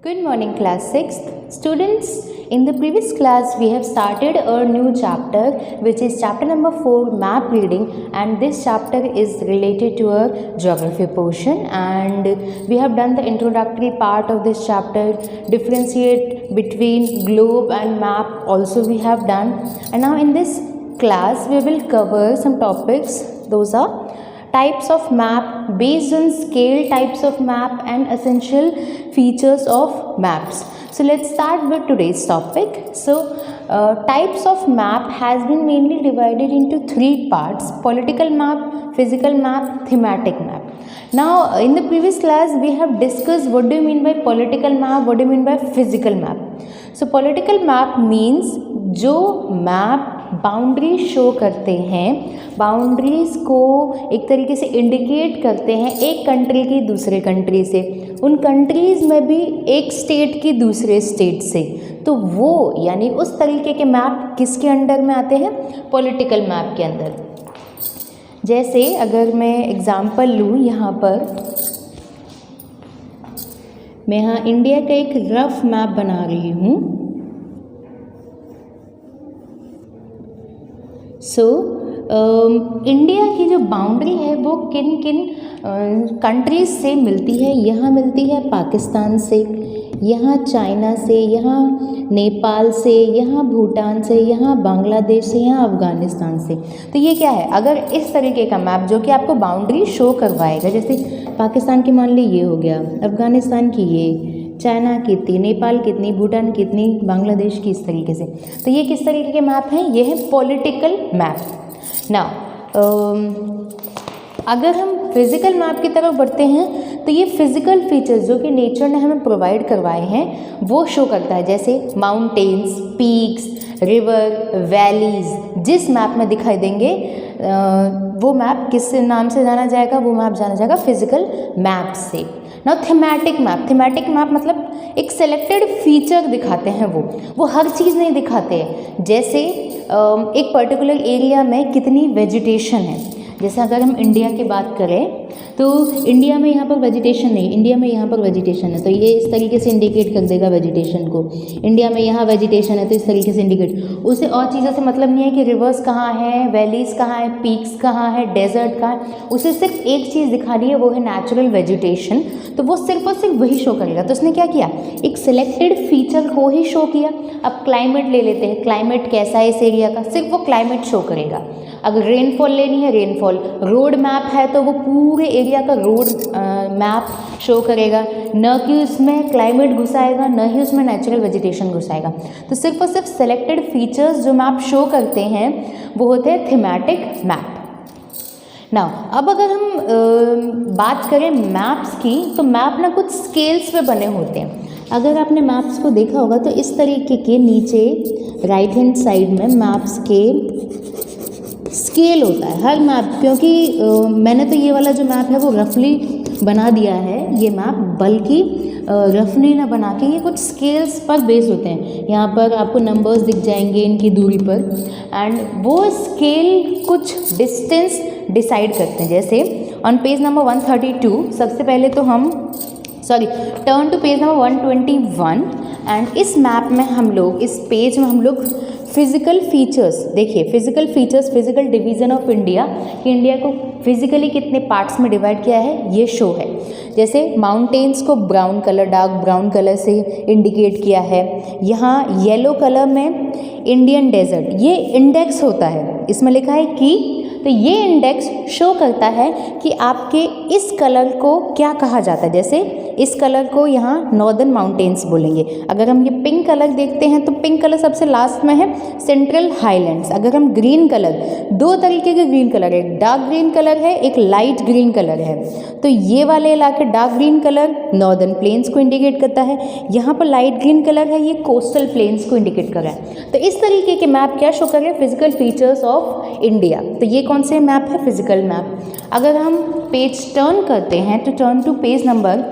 Good morning, class 6th. Students, in the previous class we have started a new chapter which is chapter number 4, map reading, and this chapter is related to a geography portion, and we have done the introductory part of this chapter. Differentiate between globe and map also we have done, and now in this class we will cover some topics. Those are types of map, based on scale types of map, and essential features of maps. So let's start with today's topic. So types of map has been mainly divided into three parts: political map, physical map, thematic map. Now in the previous class we have discussed what do you mean by political map, what do you mean by physical map. So political map means जो map boundary show करते हैं, boundaries को एक तरीके से indicate करते हैं एक कंट्री की दूसरे कंट्री से, उन कंट्रीज़ में भी एक स्टेट की दूसरे स्टेट से, तो वो यानी उस तरीके के मैप किसके अंडर में आते हैं? पॉलिटिकल मैप के अंदर। जैसे अगर मैं एग्जांपल लूँ, यहाँ पर मैं यहाँ इंडिया का एक रफ मैप बना रही हूँ। इंडिया की जो बाउंड्री है वो किन किन कंट्रीज़ से मिलती है? यहाँ मिलती है पाकिस्तान से, यहाँ चाइना से, यहाँ नेपाल से, यहाँ भूटान से, यहाँ बांग्लादेश से, यहाँ अफ़गानिस्तान से। तो ये क्या है? अगर इस तरीके का मैप जो कि आपको बाउंड्री शो करवाएगा, जैसे पाकिस्तान की मान ली ये हो गया, अफ़गानिस्तान की ये, चाइना कितनी, नेपाल कितनी, भूटान कितनी, बांग्लादेश की, इस तरीके से। तो ये किस तरीके के मैप हैं? ये है पॉलिटिकल मैप। ना अगर हम फिज़िकल मैप की तरफ बढ़ते हैं तो ये फिज़िकल फीचर्स जो कि नेचर ने हमें प्रोवाइड करवाए हैं वो शो करता है, जैसे माउंटेन्स, पीक्स, रिवर, वैलीज़ जिस मैप में दिखाई देंगे वो मैप किस नाम से जाना जाएगा? वो मैप जाना जाएगा फिज़िकल मैप से। ना थीमेटिक मैप, थीमेटिक मैप मतलब एक सेलेक्टेड फीचर दिखाते हैं, वो हर चीज़ नहीं दिखाते हैं। जैसे एक पर्टिकुलर एरिया में कितनी वेजिटेशन है, जैसे अगर हम इंडिया की बात करें तो इंडिया में यहाँ पर वेजिटेशन नहीं, इंडिया में यहाँ पर वेजिटेशन है, तो ये इस तरीके से इंडिकेट कर देगा वेजिटेशन को। इंडिया में यहाँ वेजिटेशन है तो इस तरीके से इंडिकेट। उसे और चीज़ों से मतलब नहीं है कि रिवर्स कहाँ है, वैलीज़ कहाँ है, पीक्स कहाँ है, डेजर्ट कहाँ है, उसे सिर्फ एक चीज़ दिखानी है, वो है नेचुरल वेजिटेशन, तो वो सिर्फ और सिर्फ वही शो करेगा। तो उसने क्या किया? एक सिलेक्टेड फीचर को ही शो किया। अब क्लाइमेट ले लेते हैं, क्लाइमेट कैसा है इस एरिया का, सिर्फ वो क्लाइमेट शो करेगा। अगर रेनफॉल लेनी है, रेनफॉल, रोड मैप है तो वो पूरे एरिया का रोड मैप शो करेगा, न कि उसमें क्लाइमेट घुसाएगा, न ही उसमें नेचुरल वेजिटेशन घुसाएगा। तो सिर्फ और सिर्फ सेलेक्टेड फीचर्स जो मैप शो करते हैं वो होते हैं थीमेटिक मैप। ना अब अगर हम बात करें मैप्स की, तो मैप ना कुछ स्केल्स पे बने होते हैं। अगर आपने मैप्स को देखा होगा तो इस तरीके के नीचे राइट हैंड साइड में मैप्स के स्केल होता है हर मैप, क्योंकि मैंने तो ये वाला जो मैप है वो रफली बना दिया है ये मैप, बल्कि रफली ना बना के ये कुछ स्केल्स पर बेस होते हैं। यहाँ पर आपको नंबर्स दिख जाएंगे इनकी दूरी पर, एंड वो स्केल कुछ डिस्टेंस डिसाइड करते हैं। जैसे ऑन पेज नंबर 132 सबसे पहले तो हम turn to page number 121, and इस मैप में हम लोग, इस पेज में हम लोग फिज़िकल फीचर्स, देखिए physical features, physical division of India, कि इंडिया को फिज़िकली कितने पार्ट्स में डिवाइड किया है ये शो है। जैसे माउंटेन्स को brown colour, dark brown colour से इंडिकेट किया है। यहाँ येलो कलर में इंडियन डेजर्ट, ये इंडेक्स होता है, इसमें लिखा है कि, तो ये इंडेक्स शो करता है कि आपके इस कलर को क्या कहा जाता है। जैसे इस कलर को यहाँ नॉर्दर्न माउंटेन्स बोलेंगे। अगर हम ये पिंक कलर देखते हैं तो पिंक कलर सबसे लास्ट में है सेंट्रल हाईलैंड्स। अगर हम ग्रीन कलर, दो तरीके के ग्रीन कलर है, डार्क ग्रीन कलर है, एक लाइट ग्रीन कलर है, तो ये वाले इलाके dark green colour northern plains को इंडिकेट करता है, यहाँ पर लाइट ग्रीन कलर है, ये कोस्टल प्लेन्स को इंडिकेट कर रहा है। तो इस तरीके के मैप क्या शो कर रहे हैं? Physical features of India. तो ये कौन से मैप है? Physical map. अगर हम पेज टर्न करते हैं तो टर्न टू पेज नंबर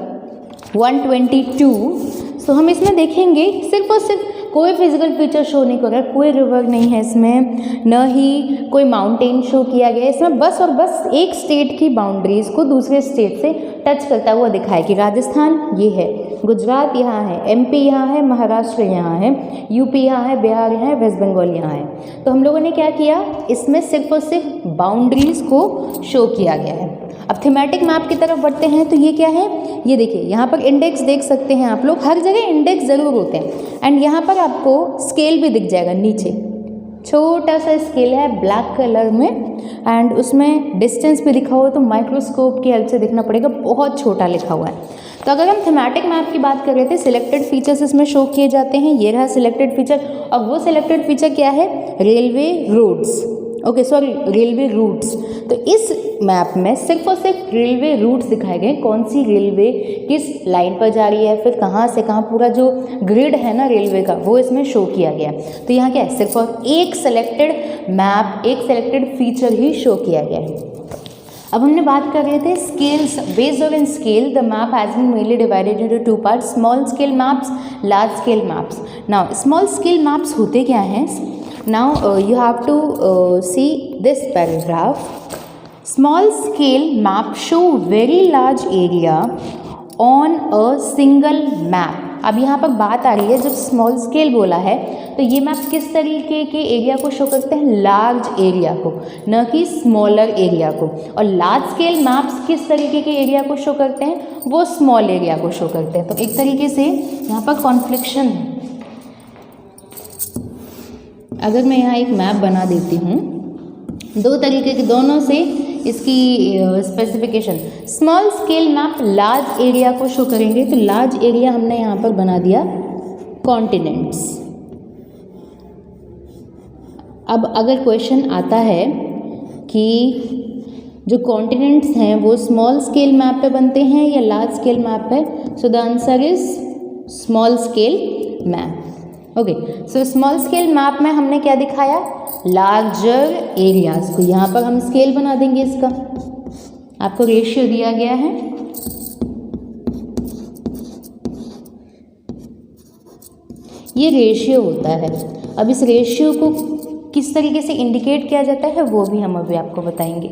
122, तो हम इसमें देखेंगे सिर्फ और सिर्फ कोई फिजिकल फीचर शो नहीं कर रहा है, कोई रिवर नहीं है इसमें, न ही कोई माउंटेन शो किया गया है इसमें, बस और बस एक स्टेट की बाउंड्रीज़ को दूसरे स्टेट से टच करता हुआ दिखा है कि राजस्थान ये है, गुजरात यहाँ है, एमपी यहाँ है, महाराष्ट्र यहाँ है, यूपी यहाँ है, बिहार यहाँ है, वेस्ट बंगाल यहाँ है। तो हम लोगों ने क्या किया, इसमें सिर्फ और सिर्फ बाउंड्रीज़ को शो किया गया है। अब थीमेटिक मैप की तरफ बढ़ते हैं तो ये क्या है, ये देखिए यहाँ पर इंडेक्स देख सकते हैं आप लोग, हर जगह इंडेक्स ज़रूर होते हैं। एंड यहाँ पर आपको स्केल भी दिख जाएगा, नीचे छोटा सा स्केल है ब्लैक कलर में, एंड उसमें डिस्टेंस भी लिखा हुआ है, तो माइक्रोस्कोप की हेल्प से देखना पड़ेगा, बहुत छोटा लिखा हुआ है। तो अगर हम थीमेटिक मैप की बात कर रहे थे, सिलेक्टेड फीचर्स इसमें शो किए जाते हैं, ये रहा सिलेक्टेड फीचर। और वो सिलेक्टेड फीचर क्या है, railway roads, okay sorry railway routes. तो इस मैप में सिर्फ और सिर्फ रेलवे रूट्स दिखाए गए, कौन सी रेलवे किस लाइन पर जा रही है, फिर कहाँ से कहाँ, पूरा जो ग्रिड है ना रेलवे का वो इसमें शो किया गया। तो यहाँ क्या है, सिर्फ और एक सेलेक्टेड मैप, एक सेलेक्टेड फीचर ही शो किया गया है। अब हमने बात कर रहे थे scales, based on scale the map has been mainly divided into two parts, small scale maps, large scale maps. Now small scale maps होते क्या हैं, now you have to see this paragraph. Small scale map show very large area on a single map. अब यहाँ पर बात आ रही है, जब स्मॉल स्केल बोला है तो ये मैप किस तरीके के एरिया को शो करते हैं, लार्ज एरिया को, न कि स्मॉलर एरिया को। और लार्ज स्केल मैप्स किस तरीके के एरिया को शो करते हैं, वो स्मॉल एरिया को शो करते हैं। तो एक तरीके से यहाँ पर कॉन्फ्लिक्शन है। अगर मैं यहाँ एक मैप बना देती हूँ, दो तरीके के, दोनों से इसकी specification, small scale map large area को शो करेंगे, तो लार्ज एरिया हमने यहाँ पर बना दिया कॉन्टिनेंट्स। अब अगर क्वेश्चन आता है कि जो कॉन्टिनेंट्स हैं वो स्मॉल स्केल मैप पे बनते हैं या लार्ज स्केल मैप पे, so the answer is small scale map. Okay, so small scale map में हमने क्या दिखाया, लार्जर एरियाज को। यहाँ पर हम स्केल बना देंगे, इसका आपको रेशियो दिया गया है, ये रेशियो होता है। अब इस रेशियो को किस तरीके से इंडिकेट किया जाता है वो भी हम अभी आपको बताएंगे।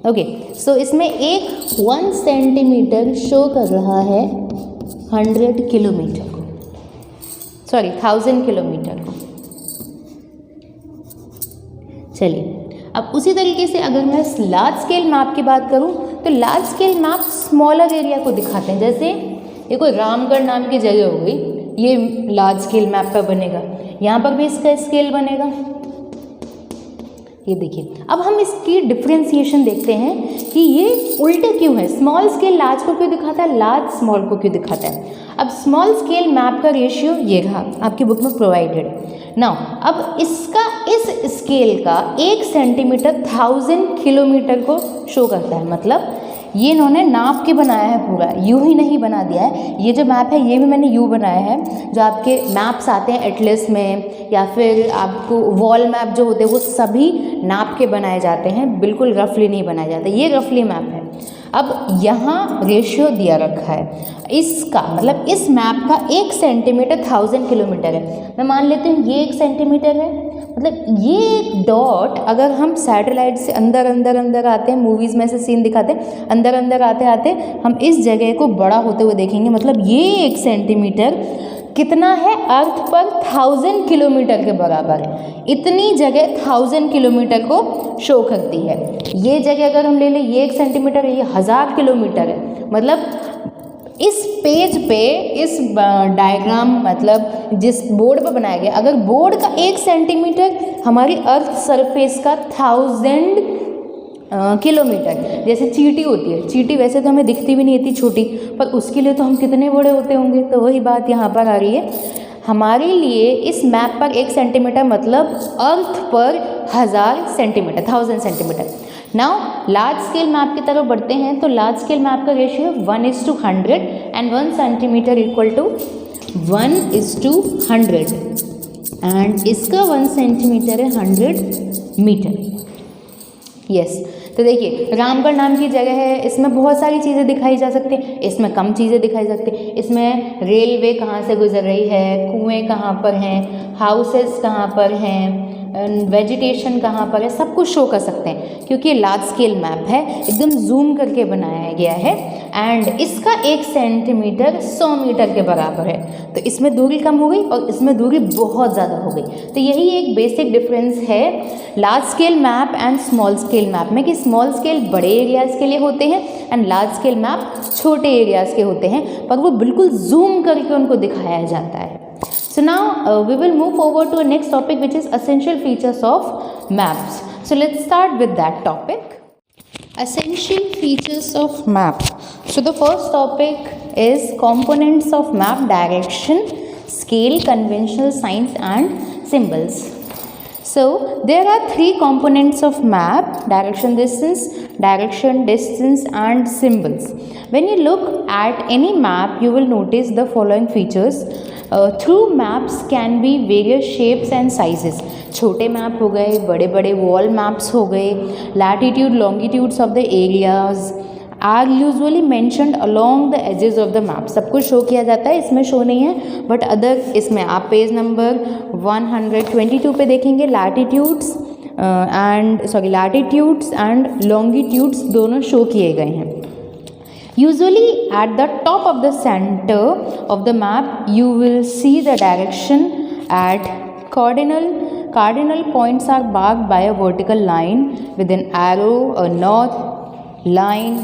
ओके, सो इसमें एक 1 सेंटीमीटर शो कर रहा है 100 किलोमीटर को, सॉरी 1000 किलोमीटर को। चलिए, अब उसी तरीके से अगर मैं लार्ज स्केल मैप की बात करूं तो large scale map smaller area को दिखाते हैं। जैसे ये कोई रामगढ़ नाम की जगह हो गई, ये लार्ज स्केल मैप पर बनेगा, यहाँ पर भी इसका स्केल बनेगा। ये देखिए, अब हम इसकी डिफ्रेंसिएशन देखते हैं कि ये उल्टे क्यों है, स्मॉल स्केल लार्ज को क्यों दिखाता है, लार्ज स्मॉल को क्यों दिखाता है। अब स्मॉल स्केल मैप का रेशियो ये रहा, आपकी बुक में प्रोवाइडेड। नाउ अब इसका, इस स्केल का 1 सेंटीमीटर 1000 किलोमीटर को शो करता है। मतलब ये इन्होंने नाप के बनाया है, पूरा यूँ ही नहीं बना दिया है। ये जो मैप है ये भी मैंने यूँ बनाया है। जो आपके मैप्स आते हैं एटलस में या फिर आपको वॉल मैप जो होते हैं वो सभी नाप के बनाए जाते हैं, बिल्कुल रफली नहीं बनाए जाते। ये रफली मैप है। अब यहाँ रेशियो दिया रखा है इसका, मतलब इस मैप का 1 सेंटीमीटर 1000 किलोमीटर है। मैं मान लेती हूँ ये 1 सेंटीमीटर है, मतलब ये एक डॉट अगर हम सैटेलाइट से अंदर अंदर अंदर आते हैं, मूवीज़ में से सीन दिखाते हैं, अंदर अंदर आते आते हम इस जगह को बड़ा होते हुए देखेंगे। मतलब ये 1 सेंटीमीटर कितना है, अर्थ पर 1000 किलोमीटर के बराबर है। इतनी जगह 1000 किलोमीटर को शो करती है। ये जगह अगर हम ले लें, ये 1 सेंटीमीटर है, ये 1000 किलोमीटर है। मतलब इस पेज पे, इस डायग्राम, मतलब जिस बोर्ड पर बनाया गया, अगर बोर्ड का 1 सेंटीमीटर हमारी अर्थ सरफेस का 1000 किलोमीटर, जैसे चींटी होती है, चींटी वैसे तो हमें दिखती भी नहीं, इतनी छोटी, पर उसके लिए तो हम कितने बड़े होते होंगे। तो वही बात यहाँ पर आ रही है, हमारे लिए इस मैप पर 1 सेंटीमीटर मतलब अर्थ पर 1000 centimetre, 1000 centimetre. Now large scale map की तरफ बढ़ते हैं तो लार्ज स्केल मैप का ratio 1:100 and 1 centimetre equal to 1:100 and इसका 1 सेंटीमीटर है 100 मीटर। यस, तो देखिए रामगढ़ नाम की जगह है, इसमें बहुत सारी चीज़ें दिखाई जा सकती हैं, इसमें कम चीज़ें दिखाई सकती हैं। इसमें रेलवे कहाँ से गुजर रही है, कुएँ कहाँ पर हैं, हाउसेस कहाँ पर हैं, वेजिटेशन कहाँ पर है, सब कुछ शो कर सकते हैं क्योंकि ये लार्ज स्केल मैप है, एकदम जूम करके बनाया गया है एंड इसका 1 सेंटीमीटर 100 मीटर के बराबर है। तो इसमें दूरी कम हो गई और इसमें दूरी बहुत ज़्यादा हो गई। तो यही एक बेसिक डिफरेंस है large scale map and small scale map में, कि स्मॉल स्केल बड़े एरियाज़ के लिए होते हैं एंड लार्ज स्केल मैप छोटे एरियाज़ के होते हैं, पर वो बिल्कुल जूम करके उनको दिखाया जाता है। So now we will move forward to a next topic, which is essential features of maps. So let's start with that topic. Essential features of map. So the first topic is components of map: direction, scale, conventional signs and symbols. So there are 3 components of map: direction, distance and symbols. When you look at any map, you will notice the following features. Through maps can be various shapes and sizes. छोटे map हो गए, बड़े बड़े wall maps हो गए. Latitude longitudes of the areas are usually mentioned along the edges of the map. सब कुछ show किया जाता है, इसमें शो नहीं है, बट अदर इसमें आप पेज नंबर 122 पे देखेंगे लैटिट्यूड्स एंड लॉन्गिट्यूड्स दोनों शो किए गए हैं. Usually at the top of the center of the map you will see the direction at cardinal points are marked by a vertical line with an arrow, a north line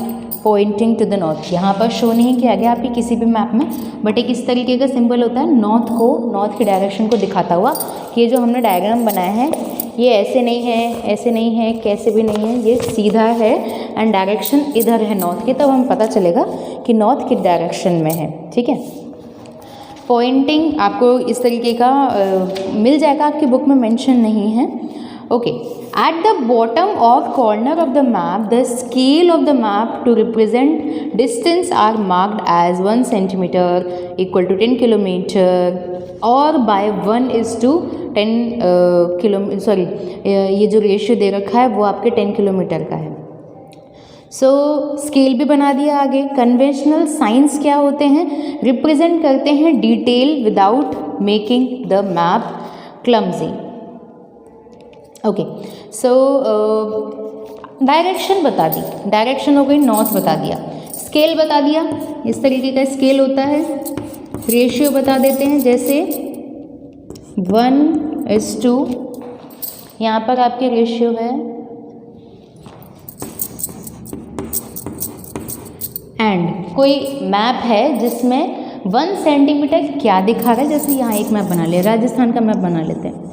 pointing to the north. यहाँ पर show नहीं किया गया आपकी किसी भी map में, but एक इस तरीके का सिंबल होता है नॉर्थ की डायरेक्शन को दिखाता हुआ कि ये जो हमने डायग्राम बनाया है ये ऐसे नहीं है, कैसे भी नहीं है, ये सीधा है एंड डायरेक्शन इधर है नॉर्थ की, तब हमें पता चलेगा कि नॉर्थ की डायरेक्शन में है. ठीक है. पॉइंटिंग आपको इस तरीके का मिल जाएगा, आपकी बुक में मेंशन नहीं है. ओके. एट द बॉटम और corner of the map the scale of the map to represent distance are marked as 1 centimetre equal to 10 kilometre और बाय 1:10 ये जो रेशियो दे रखा है वो आपके 10 किलोमीटर का है. सो स्केल भी बना दिया आगे. कन्वेंशनल साइंस क्या होते हैं? रिप्रेजेंट करते हैं detail without making the map clumsy. Okay. So direction बता दी, डायरेक्शन हो गई, नॉर्थ बता दिया, स्केल बता दिया, इस तरीके का स्केल होता है. रेशियो बता देते हैं जैसे 1:2, यहाँ पर आपके रेशियो है एंड कोई मैप है जिसमें 1 सेंटीमीटर क्या दिखा रहा है. जैसे यहाँ एक मैप बना लिया, राजस्थान का मैप बना लेते हैं.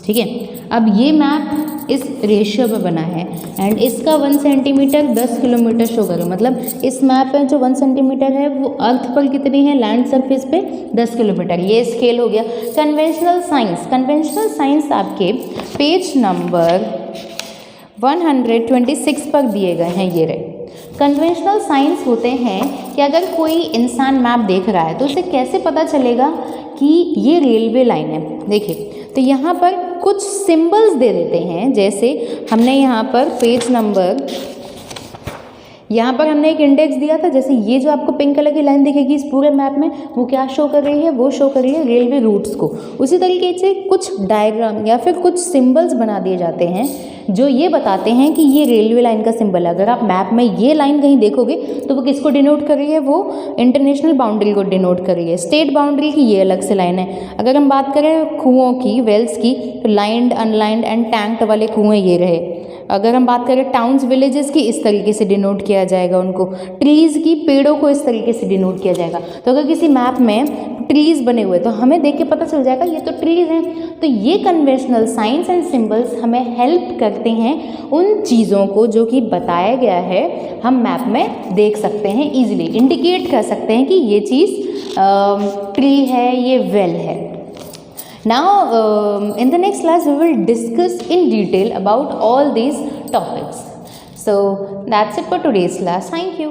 ठीक है. अब ये मैप इस रेशियो पे बना है एंड इसका 1 सेंटीमीटर 10 किलोमीटर शो करेगा. मतलब इस मैप में जो 1 सेंटीमीटर है वो अर्थ पर कितनी है, लैंड सरफेस पे 10 किलोमीटर. ये स्केल हो गया. कन्वेंशनल साइंस आपके पेज नंबर 126 पर दिए गए हैं. ये रहे. कन्वेंशनल साइंस होते हैं कि अगर कोई इंसान मैप देख रहा है तो उसे कैसे पता चलेगा कि ये रेलवे लाइन है. देखिए, तो यहाँ पर कुछ सिंबल्स दे देते हैं. जैसे हमने यहाँ पर पेज नंबर, यहाँ पर हमने एक इंडेक्स दिया था. जैसे ये जो आपको पिंक कलर की लाइन दिखेगी इस पूरे मैप में, वो क्या शो कर रही है, वो शो कर रही है रेलवे रूट्स को. उसी तरीके से कुछ डायग्राम या फिर कुछ सिंबल्स बना दिए जाते हैं जो ये बताते हैं कि ये रेलवे लाइन का सिंबल है. अगर आप मैप में ये लाइन कहीं देखोगे तो वो किसको डिनोट कर रही है, वो इंटरनेशनल बाउंड्री को डिनोट कर रही है. स्टेट बाउंड्री की ये अलग से लाइन है. अगर हम बात करें कुओं की, वेल्स की, तो लाइंड, अनलाइंड एंड टैंक्ड वाले कुएँ ये रहे. अगर हम बात करें टाउन्स, विलेजेस की, इस तरीके से डिनोट किया जाएगा उनको. ट्रीज़ की, पेड़ों को इस तरीके से डिनोट किया जाएगा. तो अगर किसी मैप में ट्रीज़ बने हुए तो हमें देख के पता चल जाएगा ये तो ट्रीज़ हैं. तो ये कन्वेंशनल साइंस एंड सिंबल्स हमें हेल्प करते हैं उन चीज़ों को जो कि बताया गया है हम मैप में देख सकते हैं, ईजिली इंडिकेट कर सकते हैं कि ये चीज़ ट्री है, ये वेल है. Now in the next class we will discuss in detail about all these topics. So that's it for today's class. Thank you.